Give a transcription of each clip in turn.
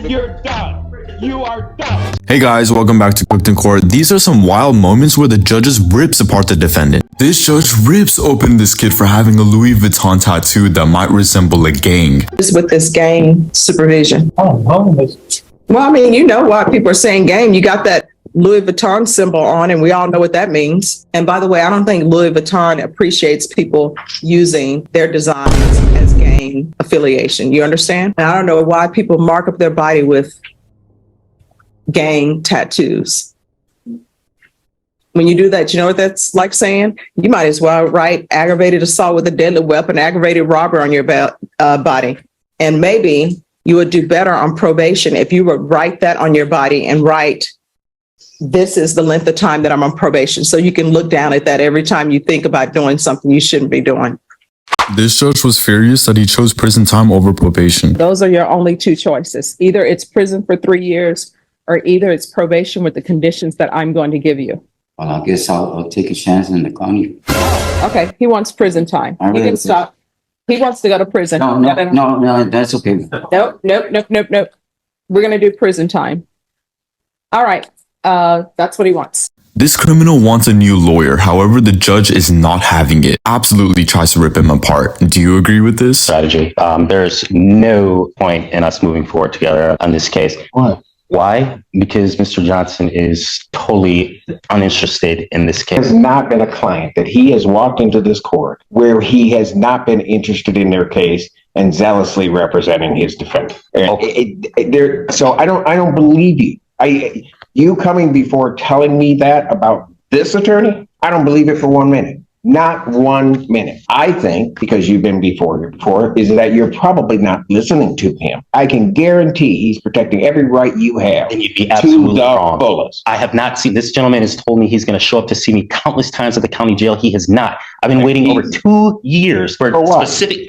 You're done. You are done. Hey guys, welcome back to Cooked in Court. These are some wild moments where the judges rips apart the defendant. This judge rips open this kid for having a Louis Vuitton tattoo that might resemble a gang. With this gang supervision. Well, I mean, you know why people are saying gang. You got that Louis Vuitton symbol on, and we all know what that means. And by the way, I don't think Louis Vuitton appreciates people using their designs as gang affiliation. You understand? And I don't know why people mark up their body with gang tattoos. When you do that, you know what that's like saying? You might as well write aggravated assault with a deadly weapon, aggravated robbery on your body. And maybe you would do better on probation if you would write that on your body and write, this is the length of time that I'm on probation. So you can look down at that every time you think about doing something you shouldn't be doing. This judge was furious that he chose prison time over probation. Those are your only two choices. Either it's prison for 3 years or either it's probation with the conditions that I'm going to give you. Well, I guess I'll take a chance in the county. Okay, he wants prison time. You can stop. He wants to go to prison. No, that's okay. Nope. We're going to do prison time. All right. That's what he wants. This criminal wants a new lawyer. However, the judge is not having it. Absolutely tries to rip him apart. Do you agree with this strategy? There's no point in us moving forward together on this case. What? Why? Because Mr. Johnson is totally uninterested in this case. Has not been a client that he has walked into this court where he has not been interested in their case and zealously representing his defendant. Okay. So I don't believe you. You coming before telling me that about this attorney, I don't believe it for 1 minute. Not 1 minute. I think, because you've been before, is that you're probably not listening to him. I can guarantee he's protecting every right you have. And you'd be absolutely wrong. Fullest. I have not seen, this gentleman has told me he's going to show up to see me countless times at the county jail. He has not. I've been waiting over 2 years for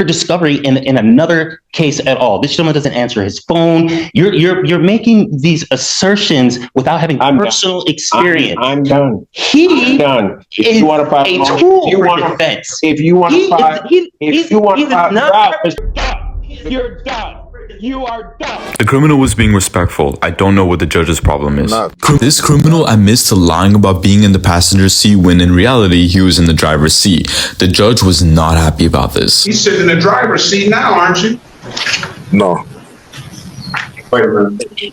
discovery in another case at all. This gentleman doesn't answer his phone. You're making these assertions without having personal experience. I'm done. He I'm done. If you want to file a tool for defense. If you want to file, You're done. You are done. The criminal was being respectful. I don't know what the judge's problem is. This criminal admits to lying about being in the passenger seat when in reality he was in the driver's seat. The judge was not happy about this. He's sitting in the driver's seat now, aren't you? No. Wait a minute.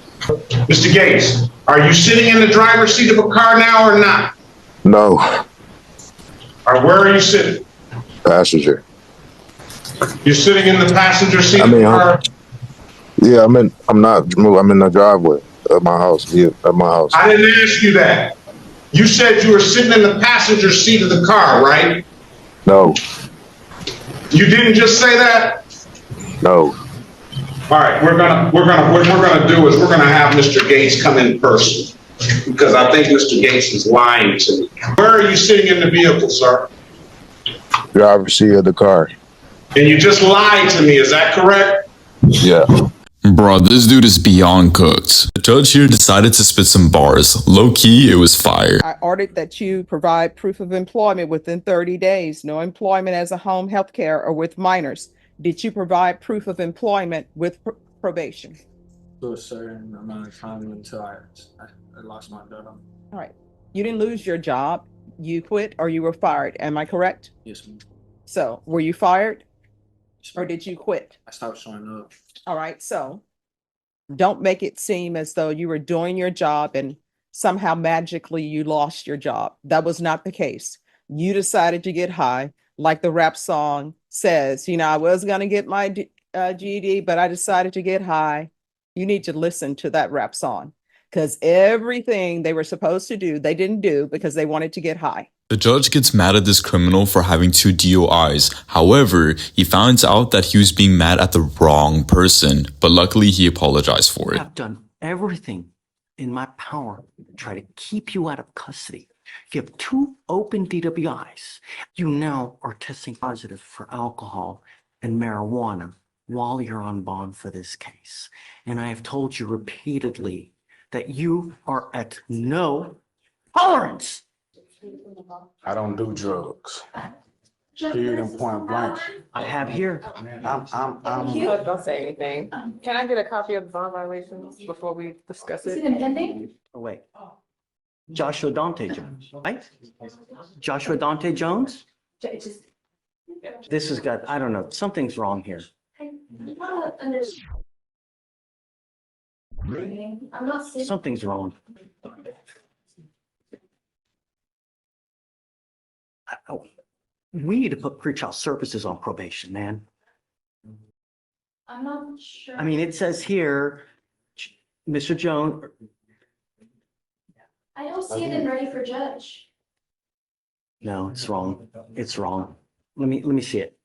Mr. Gates, are you sitting in the driver's seat of a car now or not? No. Or where are you sitting? Passenger. You're sitting in the passenger seat of the car? Yeah, I'm in the driveway at my house. Yeah, at my house. I didn't ask you that. You said you were sitting in the passenger seat of the car, right? No. You didn't just say that? No. All right, what we're gonna do is we're gonna have Mr. Gates come in person because I think Mr. Gates is lying to me. Where are you sitting in the vehicle, sir? Driver's seat of the car. And you just lied to me, is that correct? Yeah. Bro, this dude is beyond cooked. The judge here decided to spit some bars. Low key, it was fire. I ordered that you provide proof of employment within 30 days. No employment as a home health care or with minors. Did you provide proof of employment with probation? To a certain amount of time until I lost my job. All right. You didn't lose your job. You quit or you were fired. Am I correct? Yes, ma'am. So were you fired or did you quit? I stopped showing up. All right. So don't make it seem as though you were doing your job and somehow magically you lost your job. That was not the case. You decided to get high, like the rap song says, I was going to get my GED, but I decided to get high. You need to listen to that rap song because everything they were supposed to do, they didn't do because they wanted to get high. The judge gets mad at this criminal for having 2 DOIs. However, he finds out that he was being mad at the wrong person, but luckily he apologized for it. I've done everything in my power to try to keep you out of custody. You have 2 open DWIs. You now are testing positive for alcohol and marijuana while you're on bond for this case. And I have told you repeatedly that you are at no tolerance. I don't do drugs. Period and point blank. I have here. Don't say anything. Can I get a copy of the bond violations before we discuss it? Oh, wait. Joshua Dante Jones, right? Joshua Dante Jones? This has got, I don't know, something's wrong here. Something's wrong. Oh, we need to put pretrial services on probation, man. I'm not sure. I mean, it says here, Mr. Jones, I don't see it in Ready for Judge. no, it's wrong. It's wrong. Let me see it.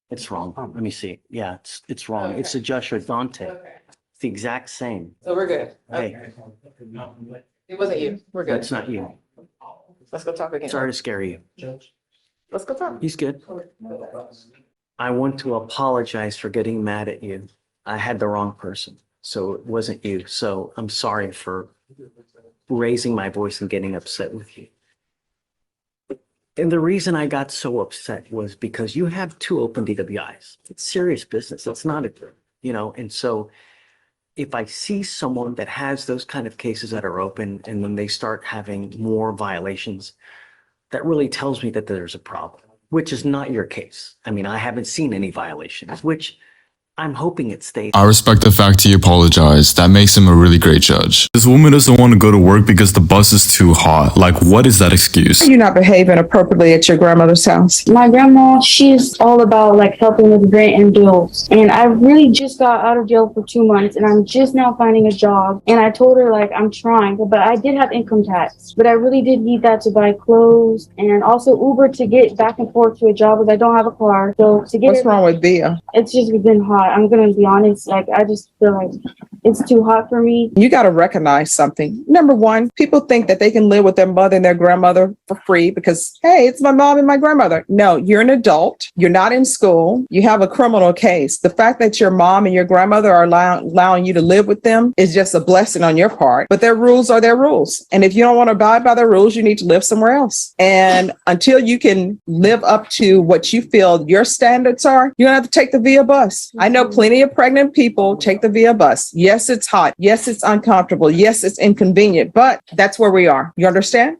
It's wrong. Let me see. Yeah, it's wrong. It's a Joshua Dante. Okay, It's the exact same. so we're good. Hey, It wasn't you. We're good. that's not you. Let's go talk again. Sorry to scare you. Let's go talk. He's good. I want to apologize for getting mad at you. I had the wrong person, so it wasn't you. So I'm sorry for raising my voice and getting upset with you. And the reason I got so upset was because you have 2 open DWIs. It's serious business. It's not a, and so if I see someone that has those kind of cases that are open and then they start having more violations, that really tells me that there's a problem, which is not your case. I mean, I haven't seen any violations, which I'm hoping it stays. I respect the fact he apologized. That makes him a really great judge. This woman doesn't want to go to work because the bus is too hot. Like, what is that excuse? You're not behaving appropriately at your grandmother's house. My grandma, she's all about like helping with rent and bills. And I really just got out of jail for 2 months and I'm just now finding a job. And I told her like I'm trying, but I did have income tax. But I really did need that to buy clothes and also Uber to get back and forth to a job because I don't have a car. So to get What's wrong with Bia? it's just been hot. I'm gonna be honest. Like I just feel like it's too hot for me. You got to recognize something. Number one, people think that they can live with their mother and their grandmother for free because, hey, it's my mom and my grandmother. No, you're an adult. You're not in school. You have a criminal case. The fact that your mom and your grandmother are allowing you to live with them is just a blessing on your part. But their rules are their rules. And if you don't want to abide by their rules, you need to live somewhere else. And until you can live up to what you feel your standards are, you're going to have to take the VIA bus. I know plenty of pregnant people take the VIA bus. Yes, it's hot. Yes, it's uncomfortable. Yes, it's inconvenient, but that's where we are. You understand?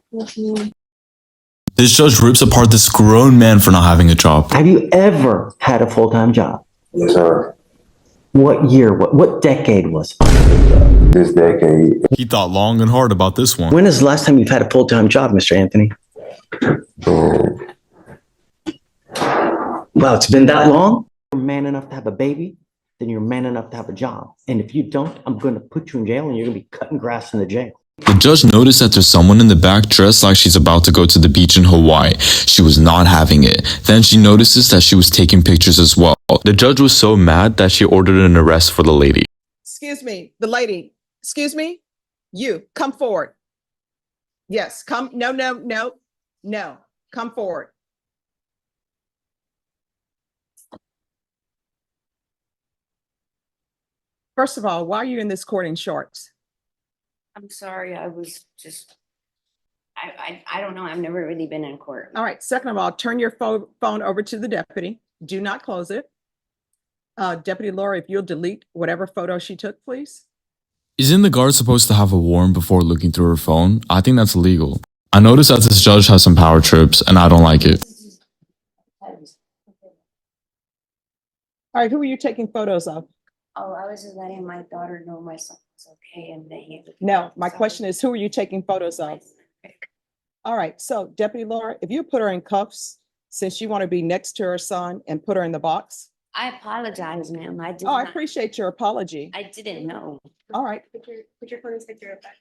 This judge rips apart this grown man for not having a job. Have you ever had a full-time job? Yes, sir. What year? What decade was it? This decade. He thought long and hard about this one. When is the last time you've had a full-time job, Mr. Anthony? Wow, it's been that long? You're man enough to have a baby, then you're man enough to have a job. And if you don't, I'm going to put you in jail and you're going to be cutting grass in the jail. The judge noticed that there's someone in the back dressed like she's about to go to the beach in Hawaii. She was not having it. Then she notices that she was taking pictures as well. The judge was so mad that she ordered an arrest for the lady. Excuse me, the lady. Excuse me. You come forward. Yes, come. No. Come forward. First of all, why are you in this court in shorts? I'm sorry, I was just, I don't know, I've never really been in court. All right. Second of all, turn your phone over to the deputy. Do not close it. Deputy Laura, if you'll delete whatever photo she took, please. Isn't the guard supposed to have a warrant before looking through her phone? I think that's illegal. I noticed that this judge has some power trips and I don't like it. All right. Who are you taking photos of? Oh, I was just letting my daughter know my son was okay and that he. No, my question is, who are you taking photos of? All right. So Deputy Laura, if you put her in cuffs, since you want to be next to her son and put her in the box. I apologize, ma'am. I did Oh, I not, appreciate your apology. I didn't know. All right. Put your phone in picture of that.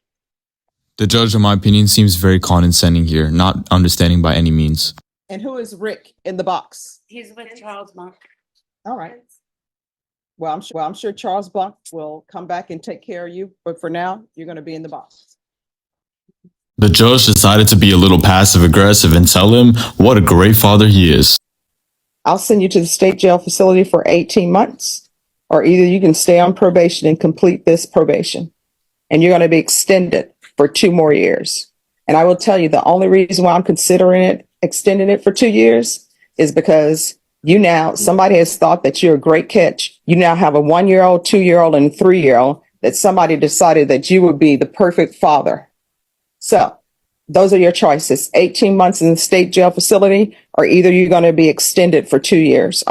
The judge, in my opinion, seems very condescending here, not understanding by any means. And who is Rick in the box? He's with Charles Monk. All right. Well, I'm sure Charles Bunk will come back and take care of you, but for now, you're going to be in the box. The judge decided to be a little passive aggressive and tell him what a great father he is. I'll send you to the state jail facility for 18 months, or either you can stay on probation and complete this probation, and you're going to be extended for 2 more years. And I will tell you, the only reason why I'm considering extending it for 2 years, is because somebody has thought that you're a great catch. You now have a 1-year-old, 2-year-old, and a 3-year-old that somebody decided that you would be the perfect father. So those are your choices. 18 months in the state jail facility, or either you're going to be extended for 2 years.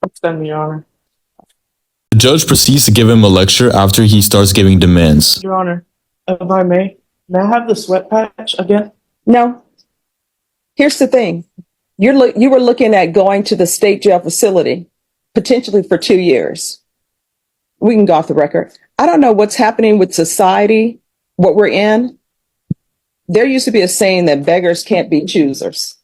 Extend me, Your Honor. The judge proceeds to give him a lecture after he starts giving demands. Your Honor, if I may I have the sweat patch again? No. Here's the thing. You were looking at going to the state jail facility, potentially for 2 years. We can go off the record. I don't know what's happening with society, what we're in. There used to be a saying that beggars can't be choosers.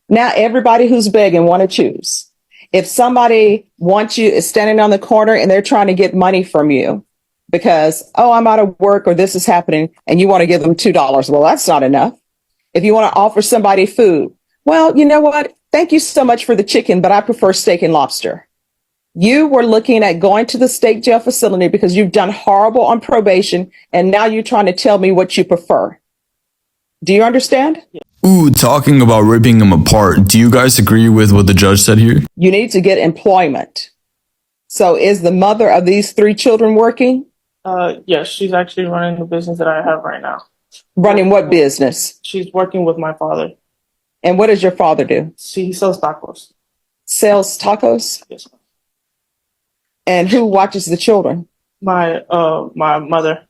Now everybody who's begging want to choose. If somebody is standing on the corner and they're trying to get money from you because, oh, I'm out of work or this is happening, and you want to give them $2. Well, that's not enough. If you want to offer somebody food, well, you know what? Thank you so much for the chicken, but I prefer steak and lobster. You were looking at going to the state jail facility because you've done horrible on probation, and now you're trying to tell me what you prefer. Do you understand? Ooh, talking about ripping him apart. Do you guys agree with what the judge said here? You need to get employment. So is the mother of these 3 children working? Yes, she's actually running the business that I have right now. Running what business? She's working with my father. And what does your father do? He sells tacos. Sells tacos? Yes, ma'am. And who watches the children? My mother.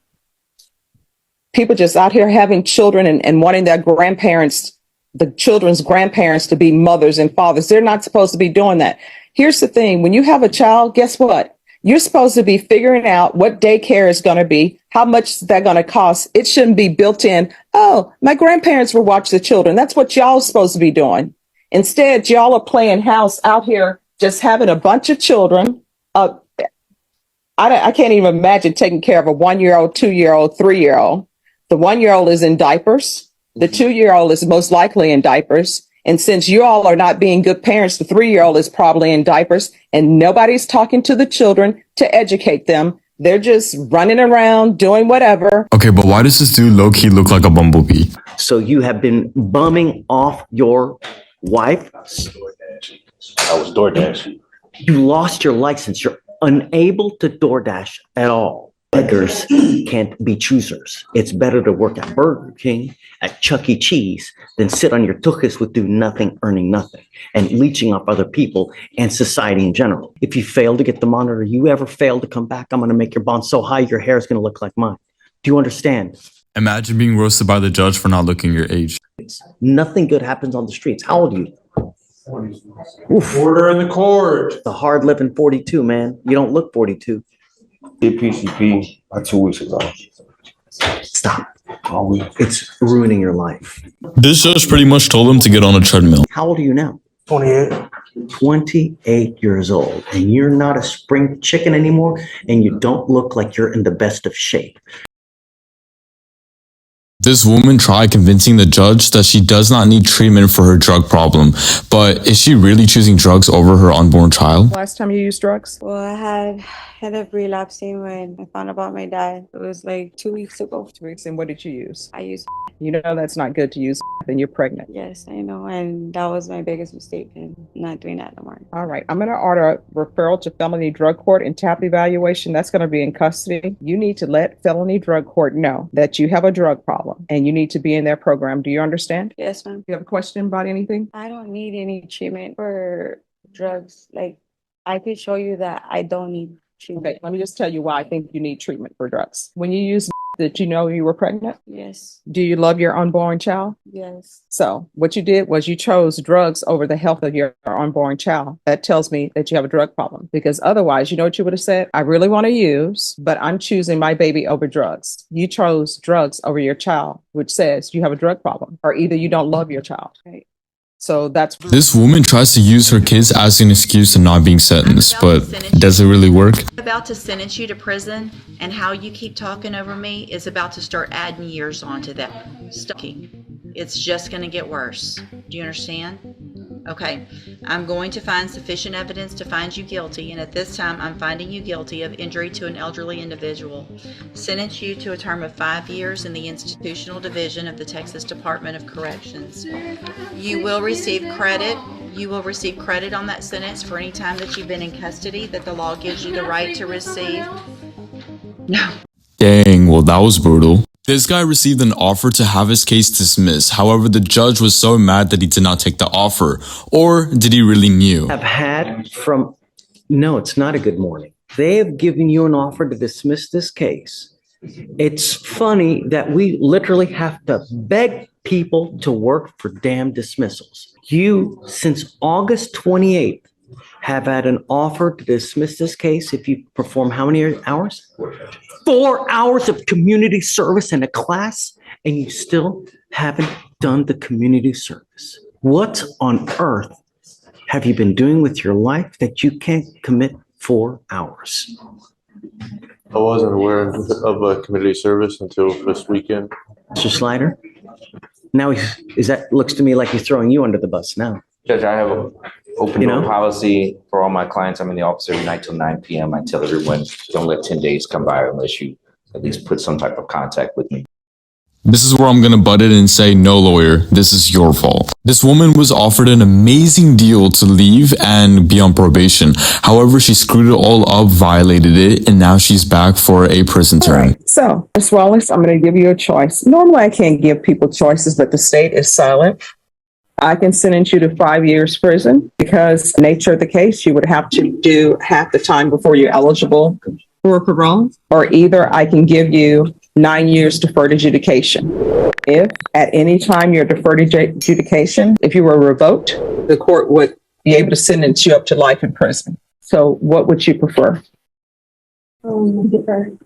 People just out here having children and wanting their grandparents, the children's grandparents, to be mothers and fathers. They're not supposed to be doing that. Here's the thing. When you have a child, guess what? You're supposed to be figuring out what daycare is going to be, how much that's going to cost. It shouldn't be built in. Oh, my grandparents will watch the children. That's what y'all are supposed to be doing. Instead, y'all are playing house out here, just having a bunch of children. I can't even imagine taking care of a 1-year-old, 2-year-old, 3-year-old. The 1-year-old is in diapers. The 2-year-old is most likely in diapers. And since you all are not being good parents, the 3-year-old is probably in diapers, and nobody's talking to the children to educate them. They're just running around doing whatever. Okay, but why does this dude low-key look like a bumblebee? So you have been bumming off your wife? I was DoorDash. You lost your license. You're unable to DoorDash at all. Beggars can't be choosers. It's better to work at Burger King, at Chuck E. Cheese, than sit on your tuchus with do nothing, earning nothing, and leeching off other people and society in general. If you fail to get the monitor, you ever fail to come back, I'm going to make your bond so high your hair is going to look like mine. Do you understand? Imagine being roasted by the judge for not looking your age. Nothing good happens on the streets. How old are you? Oof. Order in the court. The hard living 42, man. You don't look 42. Did PCP 2 weeks ago. Stop. It's ruining your life. This judge pretty much told him to get on a treadmill. How old are you now? 28. 28 years old, and you're not a spring chicken anymore, and you don't look like you're in the best of shape. This woman tried convincing the judge that she does not need treatment for her drug problem, but is she really choosing drugs over her unborn child? Last time you used drugs? Well, I had up relapsing when I found out about my dad. It was like 2 weeks ago. 2 weeks. And what did you use? I used. You know that's not good to use and you're pregnant. Yes, I know. And that was my biggest mistake in not doing that no more. All right. I'm going to order a referral to felony drug court and TAP evaluation. That's going to be in custody. You need to let felony drug court know that you have a drug problem and you need to be in their program. Do you understand? Yes, ma'am. You have a question about anything? I don't need any treatment for drugs. Like, I could show you that I don't need treatment. Okay, let me just tell you why I think you need treatment for drugs. When you use did you know you were pregnant? Yes. Do you love your unborn child? Yes. So what you did was you chose drugs over the health of your unborn child. That tells me that you have a drug problem, because otherwise, you know what you would have said? I really want to use, but I'm choosing my baby over drugs. You chose drugs over your child, which says you have a drug problem, or either you don't love your child. Right? So that's This woman tries to use her kids as an excuse to not being sentenced, but does it really work? I'm about to sentence you to prison, and how you keep talking over me is about to start adding years onto that. It's just going to get worse. Do you understand? Okay, I'm going to find sufficient evidence to find you guilty, and at this time, I'm finding you guilty of injury to an elderly individual. Sentence you to a term of 5 years in the Institutional Division of the Texas Department of Corrections. You will receive credit. You will receive credit on that sentence for any time that you've been in custody that the law gives you the right to receive. No. Dang, well, that was brutal. This guy received an offer to have his case dismissed. However, the judge was so mad that he did not take the offer. Or did he really knew? Have had from, no, it's not a good morning. They have given you an offer to dismiss this case. It's funny that we literally have to beg people to work for damn dismissals. You, since August 28th, have had an offer to dismiss this case if you perform how many hours? 4 hours of community service in a class, and you still haven't done the community service. What on earth have you been doing with your life that you can't commit 4 hours? I wasn't aware of a community service until this weekend. Mr. Slider? Now, looks to me like he's throwing you under the bus now. Judge, I have an open You door know? policy for all my clients. I'm in the office every night till 9 p.m. I tell everyone, don't let 10 days come by unless you at least put some type of contact with me. This is where I'm gonna butt in and say, no lawyer, this is your fault. This woman was offered an amazing deal to leave and be on probation. However, she screwed it all up, violated it, and now she's back for a prison term. So, Ms. Wallace, I'm going to give you a choice. Normally, I can't give people choices, but the state is silent. I can sentence you to 5 years prison because the nature of the case, you would have to do half the time before you're eligible for parole, or either I can give you 9 years deferred adjudication. If at any time your deferred adjudication, if you were revoked, the court would be able to sentence you up to life in prison. So what would you prefer? Defer.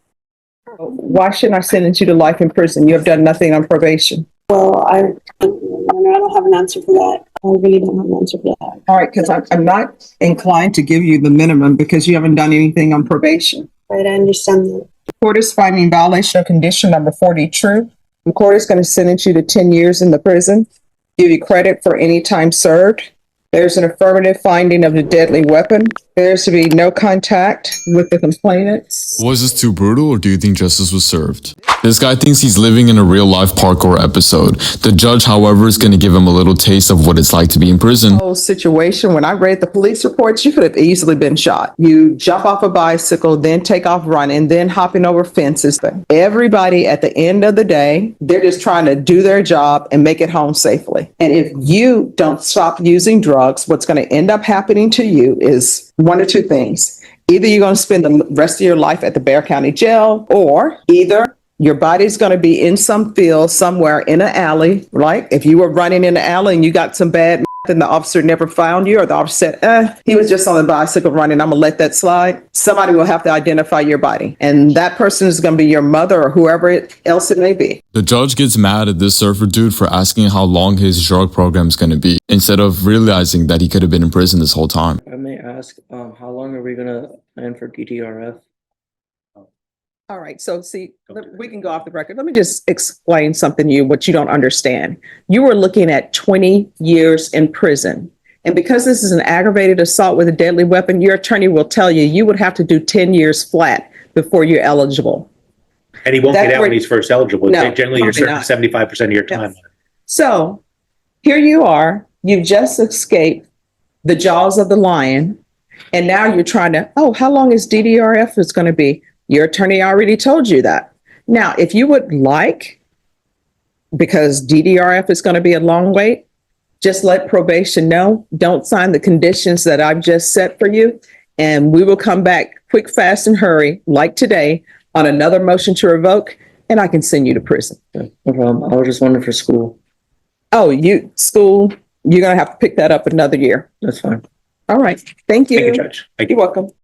Why shouldn't I sentence you to life in prison? You have done nothing on probation. Well, I don't have an answer for that. I really don't have an answer for that. All right, because I'm not inclined to give you the minimum because you haven't done anything on probation. Right, I understand that. The court is finding violation of condition number 40 true. The court is going to sentence you to 10 years in the prison, give you credit for any time served. There's an affirmative finding of the deadly weapon. There's to be no contact with the complainants. Was this too brutal, or do you think justice was served? This guy thinks he's living in a real-life parkour episode. The judge, however, is going to give him a little taste of what it's like to be in prison. Whole situation, when I read the police reports, you could have easily been shot. You jump off a bicycle, then take off running, then hopping over fences. Everybody at the end of the day, they're just trying to do their job and make it home safely. And if you don't stop using drugs, what's going to end up happening to you is one or two things. Either you're going to spend the rest of your life at the Bexar County Jail, or either your body's going to be in some field somewhere in an alley, right? If you were running in the alley and you got some bad and the officer never found you, or the officer said, he was just on the bicycle running, I'm going to let that slide. Somebody will have to identify your body. And that person is going to be your mother or whoever else it may be. The judge gets mad at this surfer dude for asking how long his drug program is going to be, instead of realizing that he could have been in prison this whole time. I may ask, how long are we going to plan for DDRF? All right. So see, we can go off the record. Let me just explain something to you, what you don't understand. You were looking at 20 years in prison. And because this is an aggravated assault with a deadly weapon, your attorney will tell you, you would have to do 10 years flat before you're eligible. And he won't get out when he's first eligible. No, Generally, you're probably serving not. 75% of your time. Yes. So here you are, you've just escaped the jaws of the lion. And now you're trying to, how long is DDRF is going to be? Your attorney already told you that. Now, if you would like, because DDRF is going to be a long wait, just let probation know. Don't sign the conditions that I've just set for you. And we will come back quick, fast, and hurry, like today, on another motion to revoke, and I can send you to prison. No problem. I was just wondering for school. Oh, school, you're going to have to pick that up another year. That's fine. All right. Thank you. Thank you, Judge. You're welcome.